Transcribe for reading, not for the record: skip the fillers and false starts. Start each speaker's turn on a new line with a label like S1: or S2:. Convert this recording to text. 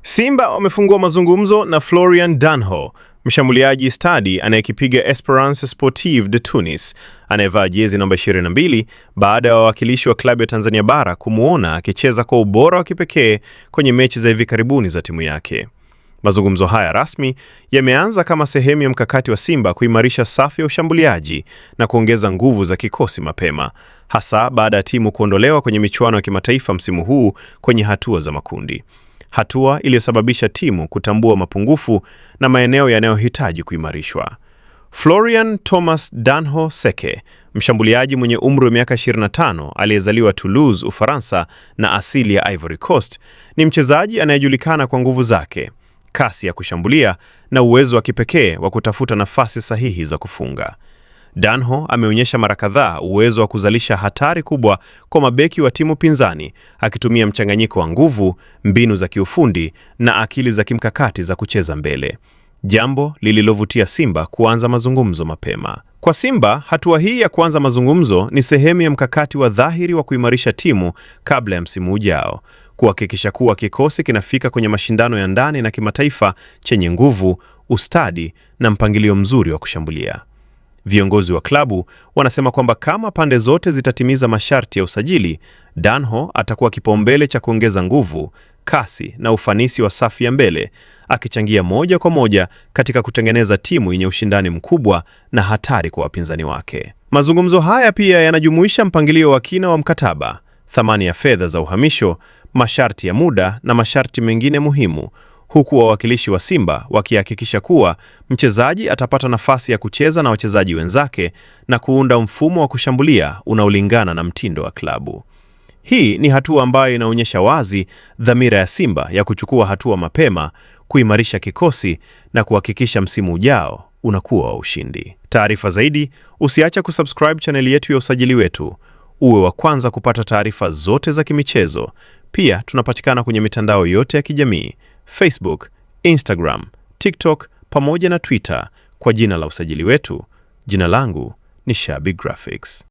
S1: Simba wamefungua mazungumzo na Florian Danho, mshambuliaji stadi anayekipiga Esperance Sportive de Tunis, anayevaa jezi namba 22 baada ya wawakilishi wa klabu ya Tanzania Bara kumuona akicheza kwa ubora wa kipekee kwenye mechi za hivi karibuni za timu yake. Mazungumzo haya rasmi yameanza kama sehemu ya mkakati wa Simba kuimarisha safu ya ushambuliaji na kuongeza nguvu za kikosi mapema, hasa baada ya timu kuondolewa kwenye michuano ya kimataifa msimu huu kwenye hatua za makundi. Hatua iliyosababisha timu kutambua mapungufu na maeneo yanayohitaji kuimarishwa. Florian Thomas Danho Seke, mshambuliaji mwenye umri wa miaka 25 aliyezaliwa Toulouse, Ufaransa na asili ya Ivory Coast, ni mchezaji anayejulikana kwa nguvu zake, kasi ya kushambulia na uwezo wa kipekee wa kutafuta nafasi sahihi za kufunga. Danho ameonyesha mara kadhaa uwezo wa kuzalisha hatari kubwa kwa mabeki wa timu pinzani, akitumia mchanganyiko wa nguvu, mbinu za kiufundi na akili za kimkakati za kucheza mbele, jambo lililovutia Simba kuanza mazungumzo mapema. Kwa Simba, hatua hii ya kuanza mazungumzo ni sehemu ya mkakati wa dhahiri wa kuimarisha timu kabla ya msimu ujao, kuhakikisha kuwa kikosi kinafika kwenye mashindano ya ndani na kimataifa chenye nguvu, ustadi na mpangilio mzuri wa kushambulia. Viongozi wa klabu wanasema kwamba kama pande zote zitatimiza masharti ya usajili, Danho atakuwa kipaumbele cha kuongeza nguvu, kasi na ufanisi wa safu ya mbele, akichangia moja kwa moja katika kutengeneza timu yenye ushindani mkubwa na hatari kwa wapinzani wake. Mazungumzo haya pia yanajumuisha mpangilio wa kina wa mkataba, thamani ya fedha za uhamisho, masharti ya muda na masharti mengine muhimu, huku wawakilishi wa Simba wakihakikisha kuwa mchezaji atapata nafasi ya kucheza na wachezaji wenzake na kuunda mfumo wa kushambulia unaolingana na mtindo wa klabu. Hii ni hatua ambayo inaonyesha wazi dhamira ya Simba ya kuchukua hatua mapema, kuimarisha kikosi na kuhakikisha msimu ujao unakuwa wa ushindi. Taarifa zaidi, usiache kusubscribe chaneli yetu ya Usajili Wetu, uwe wa kwanza kupata taarifa zote za kimichezo. Pia tunapatikana kwenye mitandao yote ya kijamii: Facebook, Instagram, TikTok pamoja na Twitter kwa jina la Usajili Wetu. Jina langu ni Shabi Graphics.